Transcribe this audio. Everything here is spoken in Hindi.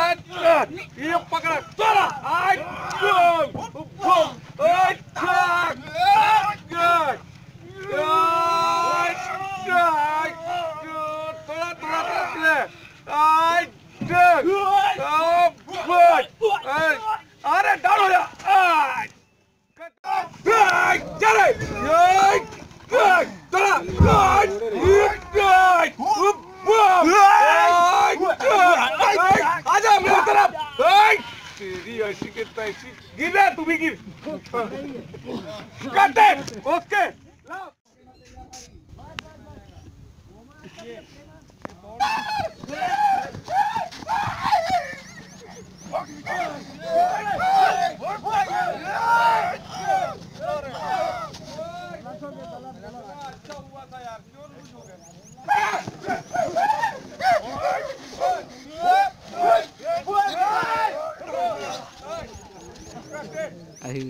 ये पकड़ा चला अरे डाल हो जा चले आजा मेरी तरफ तेरी ऐसी के तैसी गिर तू भी गिर करते ओके अच्छा हुआ था यार क्यों लूज हो गया आई